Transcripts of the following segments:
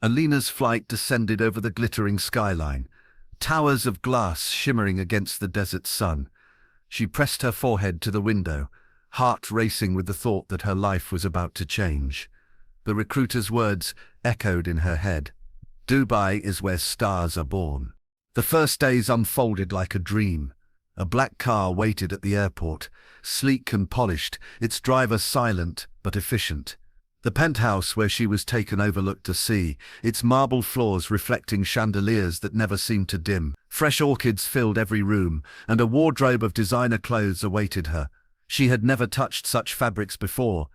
Alina's flight descended over the glittering skyline, towers of glass shimmering against the desert sun. She pressed her forehead to the window, heart racing with the thought that her life was about to change. The recruiter's words echoed in her head. Dubai is where stars are born. The first days unfolded like a dream. A black car waited at the airport, sleek and polished, its driver silent but efficient. The penthouse where she was taken overlooked the sea, its marble floors reflecting chandeliers that never seemed to dim. Fresh orchids filled every room, and a wardrobe of designer clothes awaited her. She had never touched such fabrics before.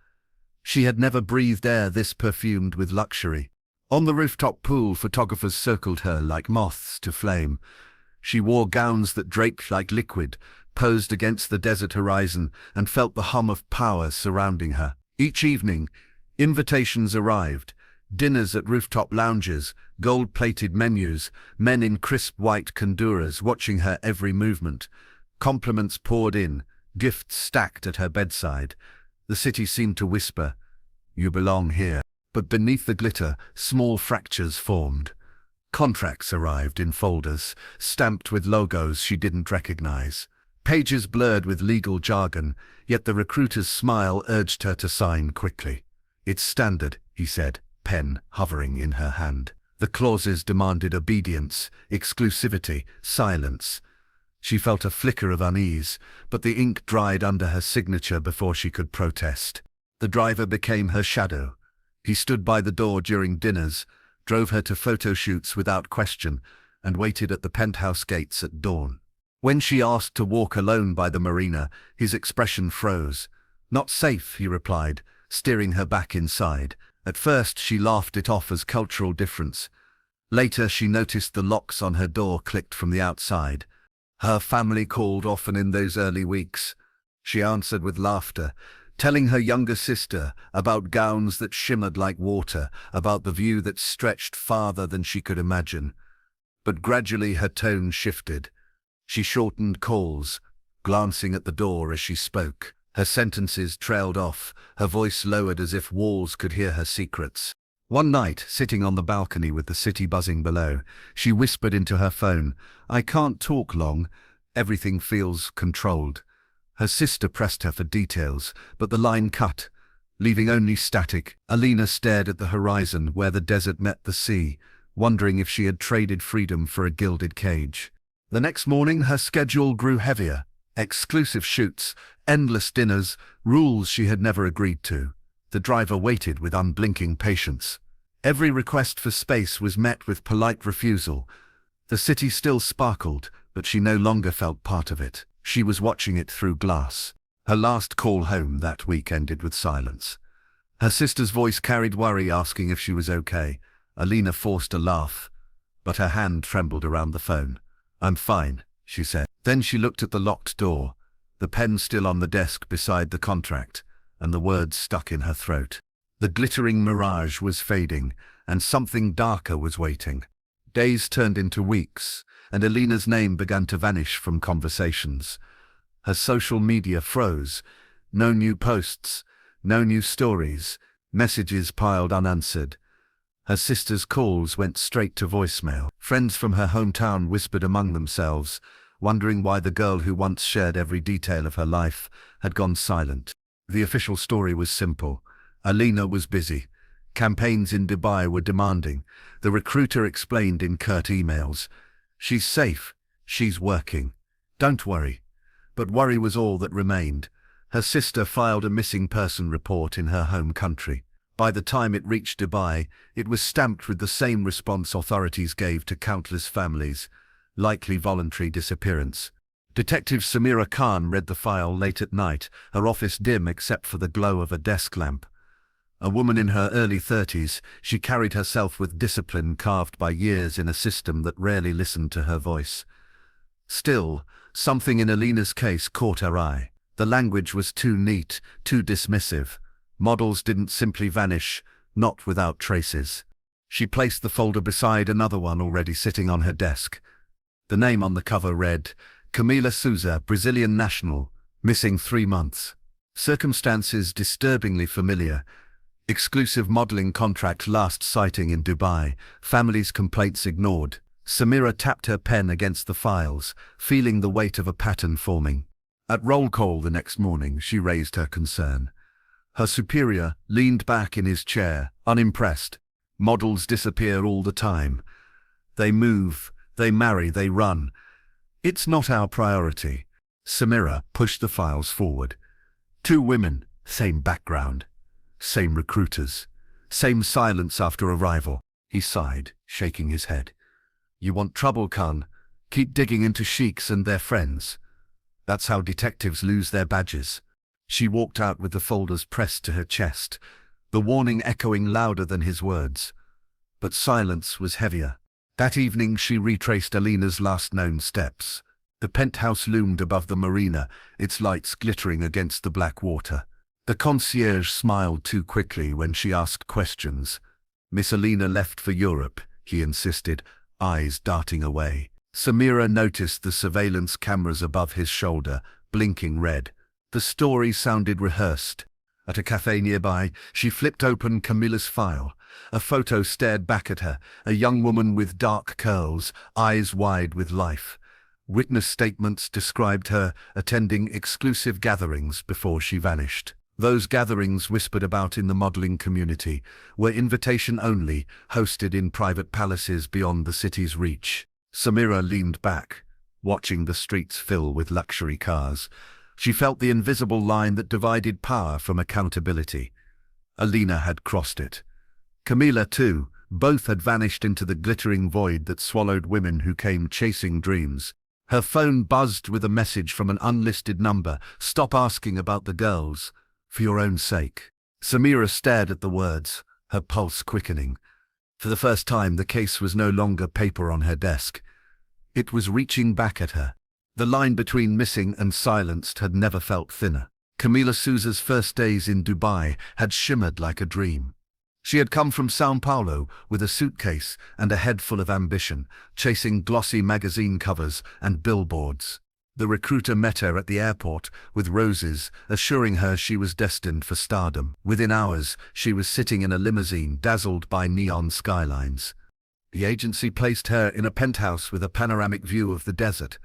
She had never breathed air this perfumed with luxury. On the rooftop pool, photographers circled her like moths to flame. She wore gowns that draped like liquid, posed against the desert horizon, and felt the hum of power surrounding her. Each evening, invitations arrived, dinners at rooftop lounges, gold-plated menus, men in crisp white kanduras watching her every movement. Compliments poured in, gifts stacked at her bedside. The city seemed to whisper, "You belong here." But beneath the glitter, small fractures formed. Contracts arrived in folders, stamped with logos she didn't recognize. Pages blurred with legal jargon, yet the recruiter's smile urged her to sign quickly. "It's standard," he said, pen hovering in her hand. The clauses demanded obedience, exclusivity, silence. She felt a flicker of unease, but the ink dried under her signature before she could protest. The driver became her shadow. He stood by the door during dinners, drove her to photo shoots without question, and waited at the penthouse gates at dawn. When she asked to walk alone by the marina, his expression froze. "Not safe," he replied, steering her back inside. At first she laughed it off as cultural difference. Later she noticed the locks on her door clicked from the outside. Her family called often in those early weeks. She answered with laughter, telling her younger sister about gowns that shimmered like water, about the view that stretched farther than she could imagine. But gradually her tone shifted. She shortened calls, glancing at the door as she spoke. Her sentences trailed off, her voice lowered as if walls could hear her secrets. One night, sitting on the balcony with the city buzzing below, she whispered into her phone, "I can't talk long. Everything feels controlled." Her sister pressed her for details, but the line cut, leaving only static. Alina stared at the horizon where the desert met the sea, wondering if she had traded freedom for a gilded cage. The next morning her schedule grew heavier. Exclusive shoots, endless dinners, rules she had never agreed to. The driver waited with unblinking patience. Every request for space was met with polite refusal. The city still sparkled, but she no longer felt part of it. She was watching it through glass. Her last call home that week ended with silence. Her sister's voice carried worry, asking if she was okay. Alina forced a laugh, but her hand trembled around the phone. "I'm fine," she said. Then she looked at the locked door, the pen still on the desk beside the contract, and the words stuck in her throat. The glittering mirage was fading, and something darker was waiting. Days turned into weeks, and Alina's name began to vanish from conversations. Her social media froze. No new posts, no new stories, messages piled unanswered. Her sister's calls went straight to voicemail. Friends from her hometown whispered among themselves, wondering why the girl who once shared every detail of her life had gone silent. The official story was simple. Alina was busy. Campaigns in Dubai were demanding. The recruiter explained in curt emails, "She's safe. She's working. Don't worry." But worry was all that remained. Her sister filed a missing person report in her home country. By the time it reached Dubai, it was stamped with the same response authorities gave to countless families: likely voluntary disappearance. Detective Samira Khan read the file late at night, her office dim except for the glow of a desk lamp. A woman in her early 30s, she carried herself with discipline carved by years in a system that rarely listened to her voice. Still, something in Alina's case caught her eye. The language was too neat, too dismissive. Models didn't simply vanish, not without traces. She placed the folder beside another one already sitting on her desk. The name on the cover read, Camila Souza, Brazilian national, missing 3 months. Circumstances disturbingly familiar, Exclusive modeling contract last sighting in Dubai, family's complaints ignored. Samira tapped her pen against the files, feeling the weight of a pattern forming. At roll call the next morning, she raised her concern. Her superior leaned back in his chair, unimpressed. Models disappear all the time. They move, they marry, they run. It's not our priority. Samira pushed the files forward. 2 women, same background. Same recruiters. Same silence after arrival. He sighed, shaking his head. You want trouble, Khan? Keep digging into sheiks and their friends. That's how detectives lose their badges. She walked out with the folders pressed to her chest, the warning echoing louder than his words. But silence was heavier. That evening she retraced Alina's last known steps. The penthouse loomed above the marina, its lights glittering against the black water. The concierge smiled too quickly when she asked questions. Miss Alina left for Europe, he insisted, eyes darting away. Samira noticed the surveillance cameras above his shoulder, blinking red. The story sounded rehearsed. At a cafe nearby, she flipped open Camila's file. A photo stared back at her, a young woman with dark curls, eyes wide with life. Witness statements described her attending exclusive gatherings before she vanished. Those gatherings, whispered about in the modeling community, were invitation only, hosted in private palaces beyond the city's reach. Samira leaned back, watching the streets fill with luxury cars. She felt the invisible line that divided power from accountability. Alina had crossed it. Camila, too. Both had vanished into the glittering void that swallowed women who came chasing dreams. Her phone buzzed with a message from an unlisted number. Stop asking about the girls. For your own sake. Samira stared at the words, her pulse quickening. For the first time, the case was no longer paper on her desk. It was reaching back at her. The line between missing and silenced had never felt thinner. Camila Souza's first days in Dubai had shimmered like a dream. She had come from São Paulo with a suitcase and a head full of ambition, chasing glossy magazine covers and billboards. The recruiter met her at the airport with roses, assuring her she was destined for stardom. Within hours, she was sitting in a limousine, dazzled by neon skylines. The agency placed her in a penthouse with a panoramic view of the desert.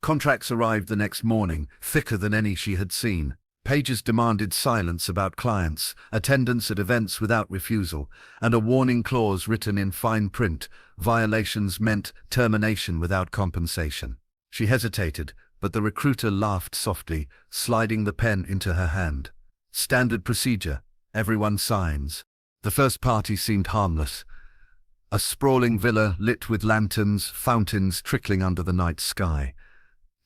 Contracts arrived the next morning, thicker than any she had seen. Pages demanded silence about clients, attendance at events without refusal, and a warning clause written in fine print. Violations meant termination without compensation. She hesitated, but the recruiter laughed softly, sliding the pen into her hand. Standard procedure. Everyone signs. The first party seemed harmless. A sprawling villa lit with lanterns, fountains trickling under the night sky.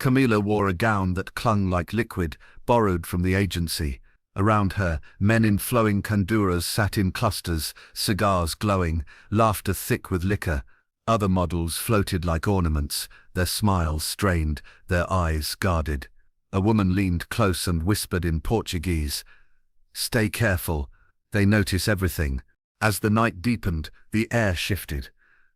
Camila wore a gown that clung like liquid, borrowed from the agency. Around her, men in flowing kanduras sat in clusters, cigars glowing, laughter thick with liquor. Other models floated like ornaments, their smiles strained, their eyes guarded. A woman leaned close and whispered in Portuguese, "Stay careful, they notice everything." As the night deepened, the air shifted.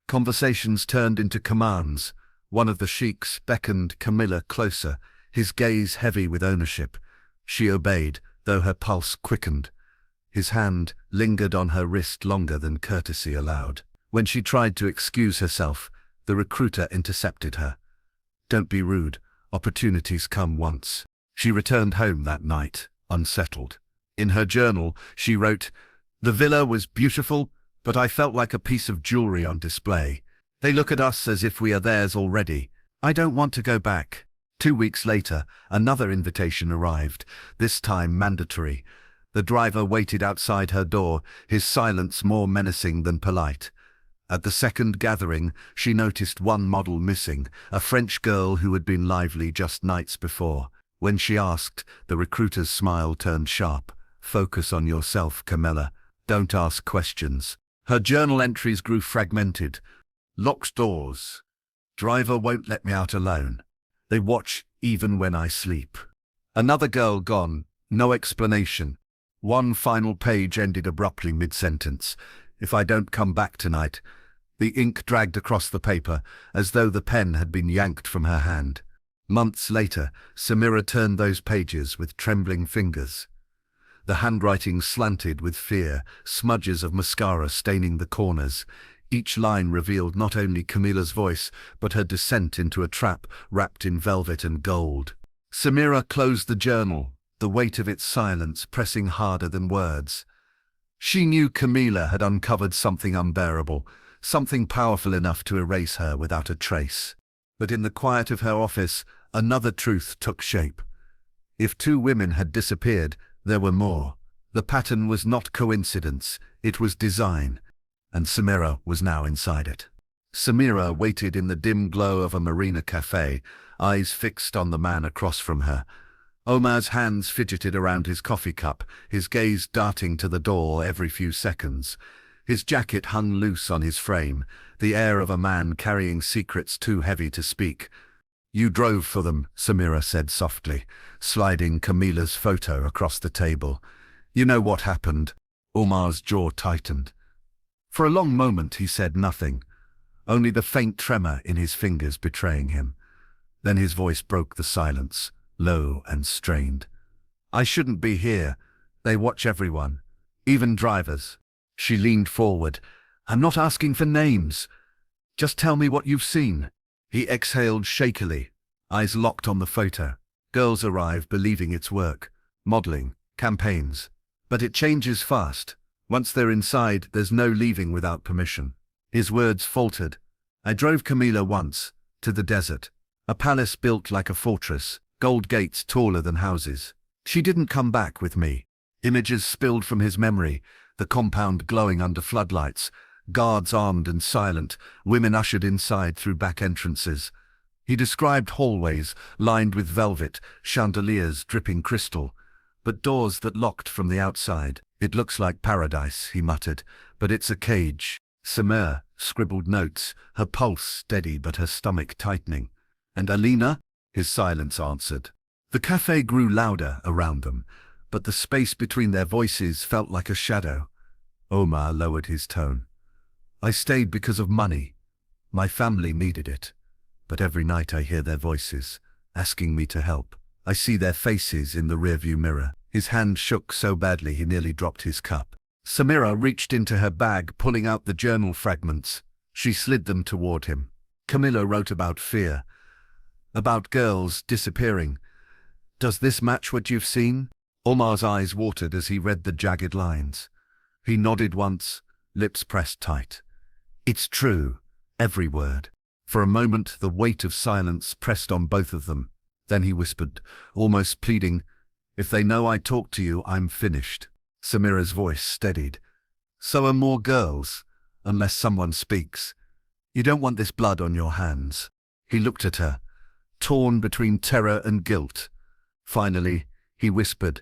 Conversations turned into commands. One of the sheiks beckoned Camila closer, his gaze heavy with ownership. She obeyed, though her pulse quickened. His hand lingered on her wrist longer than courtesy allowed. When she tried to excuse herself, the recruiter intercepted her. "Don't be rude. Opportunities come once." She returned home that night, unsettled. In her journal, she wrote, "The villa was beautiful, but I felt like a piece of jewelry on display. They look at us as if we are theirs already. I don't want to go back." 2 weeks later, another invitation arrived, this time mandatory. The driver waited outside her door, his silence more menacing than polite. At the second gathering, she noticed one model missing, a French girl who had been lively just nights before. When she asked, the recruiter's smile turned sharp. "Focus on yourself, Camila. Don't ask questions." Her journal entries grew fragmented. "Locked doors. Driver won't let me out alone. They watch even when I sleep." Another girl gone, no explanation. One final page ended abruptly mid-sentence. "If I don't come back tonight." The ink dragged across the paper, as though the pen had been yanked from her hand. Months later, Samira turned those pages with trembling fingers. The handwriting slanted with fear, smudges of mascara staining the corners. Each line revealed not only Camila's voice, but her descent into a trap wrapped in velvet and gold. Samira closed the journal, the weight of its silence pressing harder than words. She knew Camila had uncovered something unbearable, something powerful enough to erase her without a trace. But in the quiet of her office, another truth took shape. If two women had disappeared, there were more. The pattern was not coincidence, it was design, and Samira was now inside it. Samira waited in the dim glow of a marina cafe, eyes fixed on the man across from her. Omar's hands fidgeted around his coffee cup, his gaze darting to the door every few seconds. His jacket hung loose on his frame, the air of a man carrying secrets too heavy to speak. "You drove for them," Samira said softly, sliding Camila's photo across the table. "You know what happened." Omar's jaw tightened. For a long moment he said nothing, only the faint tremor in his fingers betraying him. Then his voice broke the silence, low and strained. "I shouldn't be here. They watch everyone, even drivers." She leaned forward. "I'm not asking for names. Just tell me what you've seen." He exhaled shakily, eyes locked on the photo. Girls arrive believing it's work, modeling, campaigns. But it changes fast. Once they're inside, there's no leaving without permission. His words faltered. "I drove Camila once, to the desert. A palace built like a fortress, gold gates taller than houses. She didn't come back with me." Images spilled from his memory, the compound glowing under floodlights, guards armed and silent, women ushered inside through back entrances. He described hallways lined with velvet, chandeliers dripping crystal, but doors that locked from the outside. "It looks like paradise," he muttered, "but it's a cage." Samira scribbled notes, her pulse steady but her stomach tightening. "And Alina?" His silence answered. The cafe grew louder around them, but the space between their voices felt like a shadow. Omar lowered his tone. "I stayed because of money. My family needed it. But every night I hear their voices, asking me to help. I see their faces in the rearview mirror." His hand shook so badly he nearly dropped his cup. Samira reached into her bag, pulling out the journal fragments. She slid them toward him. Camila wrote about fear, about girls disappearing. "Does this match what you've seen?" Omar's eyes watered as he read the jagged lines. He nodded once, lips pressed tight. "It's true, every word." For a moment the weight of silence pressed on both of them. Then he whispered, almost pleading, "If they know I talked to you, I'm finished." Samira's voice steadied. "So are more girls, unless someone speaks. You don't want this blood on your hands." He looked at her, torn between terror and guilt. Finally, he whispered,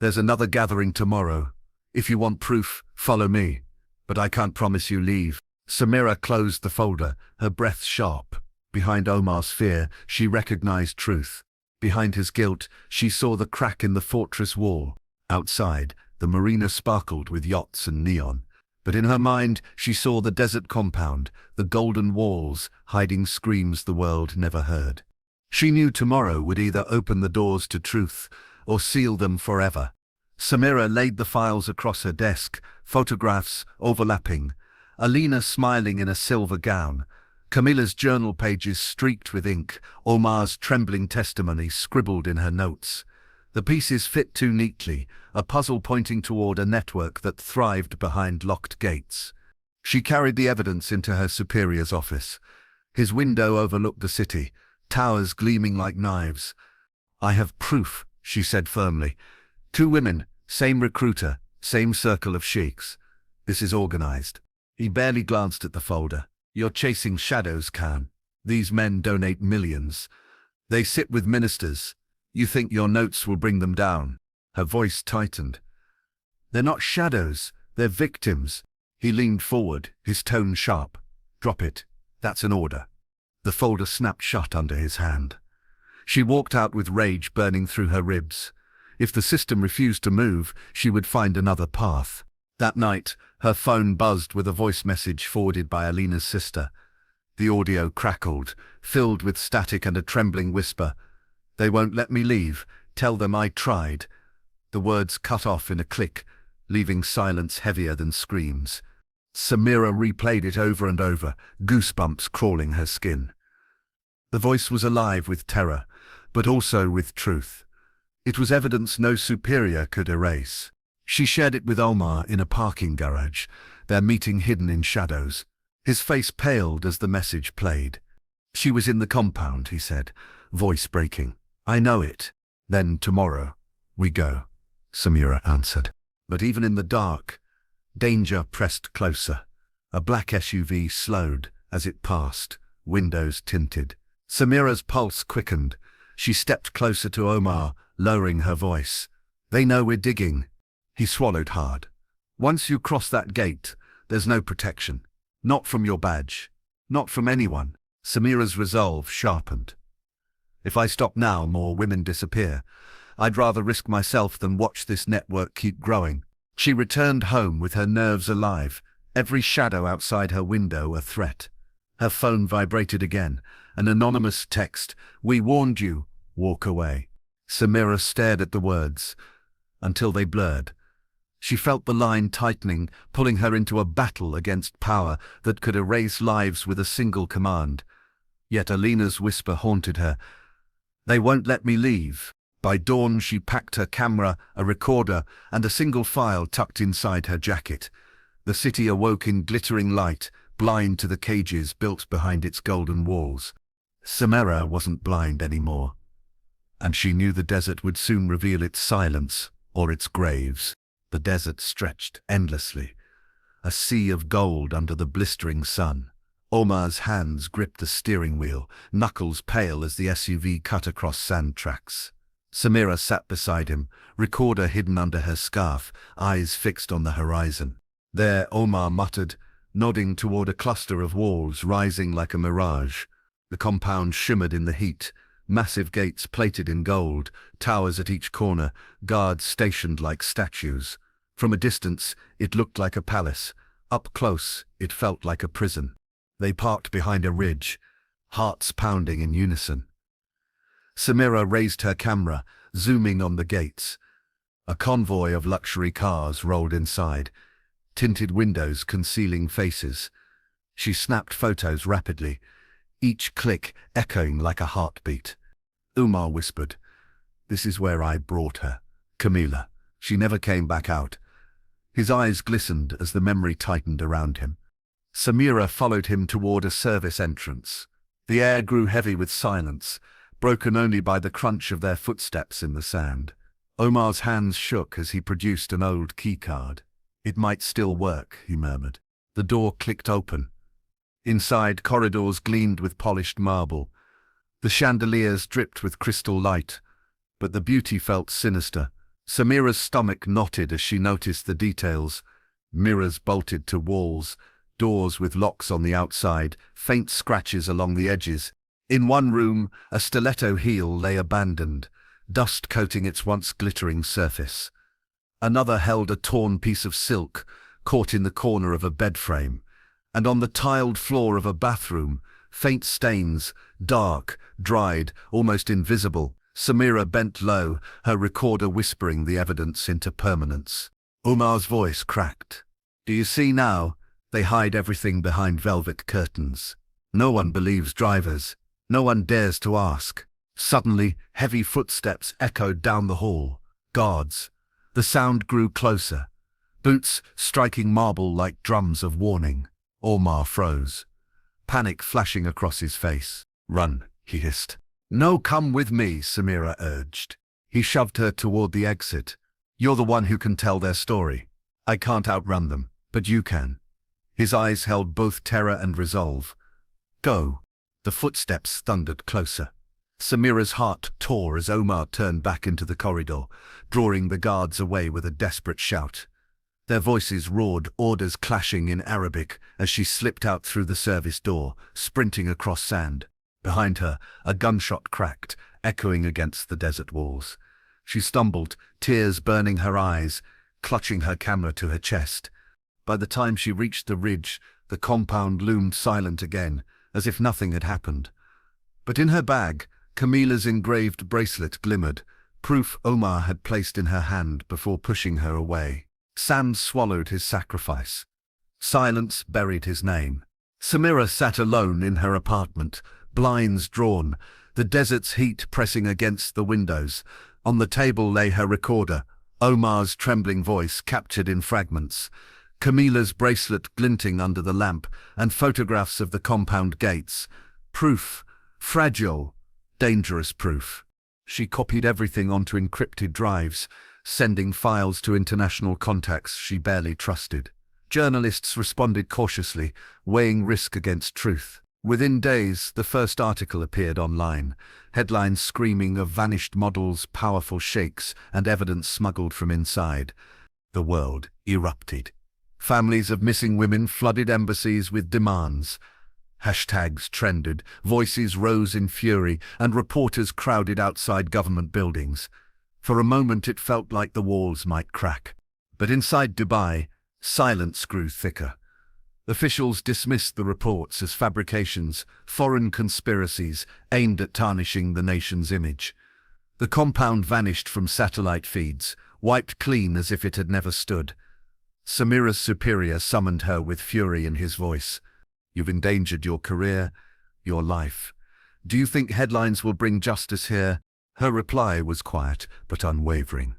"There's another gathering tomorrow. If you want proof, follow me. But I can't promise you leave." Samira closed the folder, her breath sharp. Behind Omar's fear, she recognized truth. Behind his guilt, she saw the crack in the fortress wall. Outside, the marina sparkled with yachts and neon. But in her mind, she saw the desert compound, the golden walls, hiding screams the world never heard. She knew tomorrow would either open the doors to truth or seal them forever. Samira laid the files across her desk, photographs overlapping. Alina smiling in a silver gown. Camila's journal pages streaked with ink, Omar's trembling testimony scribbled in her notes. The pieces fit too neatly, a puzzle pointing toward a network that thrived behind locked gates. She carried the evidence into her superior's office. His window overlooked the city, towers gleaming like knives. "I have proof," she said firmly. "Two women, same recruiter, same circle of sheiks. This is organized." He barely glanced at the folder. "You're chasing shadows, Khan. These men donate millions. They sit with ministers. You think your notes will bring them down." Her voice tightened. "They're not shadows, they're victims." He leaned forward, his tone sharp. "Drop it. That's an order." The folder snapped shut under his hand. She walked out with rage burning through her ribs. If the system refused to move, she would find another path. That night, her phone buzzed with a voice message forwarded by Alina's sister. The audio crackled, filled with static and a trembling whisper. "They won't let me leave. Tell them I tried." The words cut off in a click, leaving silence heavier than screams. Samira replayed it over and over, goosebumps crawling her skin. The voice was alive with terror, but also with truth. It was evidence no superior could erase. She shared it with Omar in a parking garage, their meeting hidden in shadows. His face paled as the message played. "She was in the compound," he said, voice breaking. "I know it. Then tomorrow, we go," Samira answered. But even in the dark, danger pressed closer. A black SUV slowed as it passed, windows tinted. Samira's pulse quickened. She stepped closer to Omar, lowering her voice. "They know we're digging." He swallowed hard. "Once you cross that gate, there's no protection. Not from your badge. Not from anyone." Samira's resolve sharpened. "If I stop now, more women disappear. I'd rather risk myself than watch this network keep growing." She returned home with her nerves alive, every shadow outside her window a threat. Her phone vibrated again, an anonymous text. "We warned you. Walk away." Samira stared at the words until they blurred. She felt the line tightening, pulling her into a battle against power that could erase lives with a single command. Yet Alina's whisper haunted her. "They won't let me leave." By dawn she packed her camera, a recorder, and a single file tucked inside her jacket. The city awoke in glittering light, blind to the cages built behind its golden walls. Samira wasn't blind anymore, and she knew the desert would soon reveal its silence or its graves. The desert stretched endlessly, a sea of gold under the blistering sun. Omar's hands gripped the steering wheel, knuckles pale as the SUV cut across sand tracks. Samira sat beside him, recorder hidden under her scarf, eyes fixed on the horizon. There, Omar muttered, nodding toward a cluster of walls rising like a mirage. The compound shimmered in the heat, massive gates plated in gold, towers at each corner, guards stationed like statues. From a distance, it looked like a palace. Up close, it felt like a prison. They parked behind a ridge, hearts pounding in unison. Samira raised her camera, zooming on the gates. A convoy of luxury cars rolled inside, tinted windows concealing faces. She snapped photos rapidly, each click echoing like a heartbeat. Umar whispered, "This is where I brought her, Camila. She never came back out." His eyes glistened as the memory tightened around him. Samira followed him toward a service entrance. The air grew heavy with silence, broken only by the crunch of their footsteps in the sand. Omar's hands shook as he produced an old keycard. "It might still work," he murmured. The door clicked open. Inside, corridors gleamed with polished marble. The chandeliers dripped with crystal light, but the beauty felt sinister. Samira's stomach knotted as she noticed the details. Mirrors bolted to walls, doors with locks on the outside, faint scratches along the edges. In one room, a stiletto heel lay abandoned, dust coating its once glittering surface. Another held a torn piece of silk, caught in the corner of a bed frame. And on the tiled floor of a bathroom, faint stains, dark, dried, almost invisible. Samira bent low, her recorder whispering the evidence into permanence. Umar's voice cracked. "Do you see now? They hide everything behind velvet curtains. No one believes drivers. No one dares to ask." Suddenly, heavy footsteps echoed down the hall. Guards. The sound grew closer, boots striking marble like drums of warning. Omar froze, panic flashing across his face. "Run," he hissed. "No, come with me," Samira urged. He shoved her toward the exit. "You're the one who can tell their story. I can't outrun them, but you can." His eyes held both terror and resolve. "Go." The footsteps thundered closer. Samira's heart tore as Omar turned back into the corridor, drawing the guards away with a desperate shout. Their voices roared, orders clashing in Arabic as she slipped out through the service door, sprinting across sand. Behind her, a gunshot cracked, echoing against the desert walls. She stumbled, tears burning her eyes, clutching her camera to her chest. By the time she reached the ridge, the compound loomed silent again, as if nothing had happened. But in her bag, Camila's engraved bracelet glimmered, proof Omar had placed in her hand before pushing her away. Sand swallowed his sacrifice. Silence buried his name. Samira sat alone in her apartment, blinds drawn, the desert's heat pressing against the windows. On the table lay her recorder, Omar's trembling voice captured in fragments, Camila's bracelet glinting under the lamp, and photographs of the compound gates. Proof, fragile, dangerous proof. She copied everything onto encrypted drives, sending files to international contacts she barely trusted. Journalists responded cautiously, weighing risk against truth. Within days, the first article appeared online, headlines screaming of vanished models, powerful sheikhs, and evidence smuggled from inside. The world erupted. Families of missing women flooded embassies with demands. Hashtags trended, voices rose in fury, and reporters crowded outside government buildings. For a moment it felt like the walls might crack. But inside Dubai, silence grew thicker. Officials dismissed the reports as fabrications, foreign conspiracies aimed at tarnishing the nation's image. The compound vanished from satellite feeds, wiped clean as if it had never stood. Samira's superior summoned her with fury in his voice. "You've endangered your career, your life. Do you think headlines will bring justice here?" Her reply was quiet but unwavering.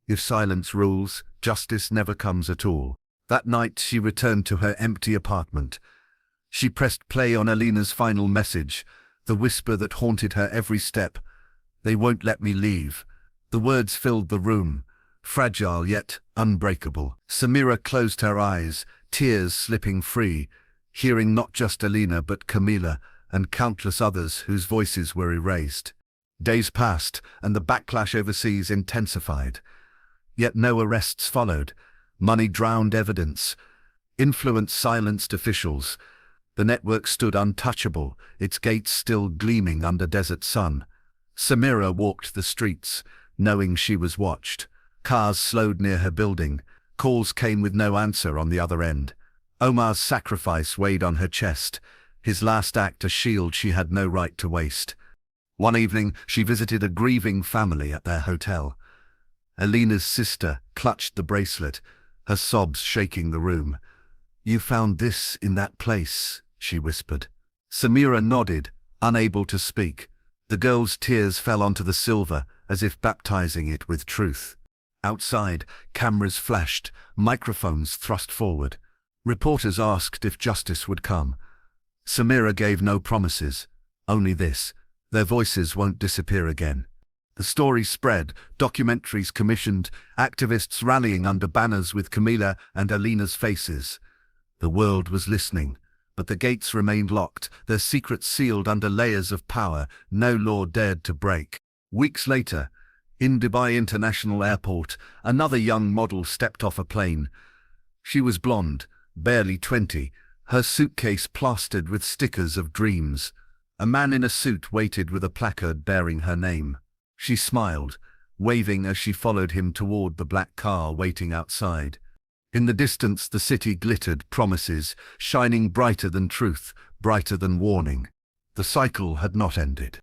"If silence rules, justice never comes at all." That night she returned to her empty apartment. She pressed play on Alina's final message, the whisper that haunted her every step. "They won't let me leave." The words filled the room, fragile yet unbreakable. Samira closed her eyes, tears slipping free, hearing not just Alina but Camila and countless others whose voices were erased. Days passed, and the backlash overseas intensified. Yet no arrests followed. Money drowned evidence. Influence silenced officials. The network stood untouchable, its gates still gleaming under desert sun. Samira walked the streets, knowing she was watched. Cars slowed near her building. Calls came with no answer on the other end. Omar's sacrifice weighed on her chest, his last act a shield she had no right to waste. One evening, she visited a grieving family at their hotel. Alina's sister clutched the bracelet, her sobs shaking the room. "You found this in that place," she whispered. Samira nodded, unable to speak. The girl's tears fell onto the silver, as if baptizing it with truth. Outside, cameras flashed, microphones thrust forward. Reporters asked if justice would come. Samira gave no promises, only this: their voices won't disappear again. The story spread, documentaries commissioned, activists rallying under banners with Camila and Alina's faces. The world was listening, but the gates remained locked, their secrets sealed under layers of power no law dared to break. Weeks later, in Dubai International Airport, another young model stepped off a plane. She was blonde, barely 20, her suitcase plastered with stickers of dreams. A man in a suit waited with a placard bearing her name. She smiled, waving as she followed him toward the black car waiting outside. In the distance the city glittered, promises, shining brighter than truth, brighter than warning. The cycle had not ended.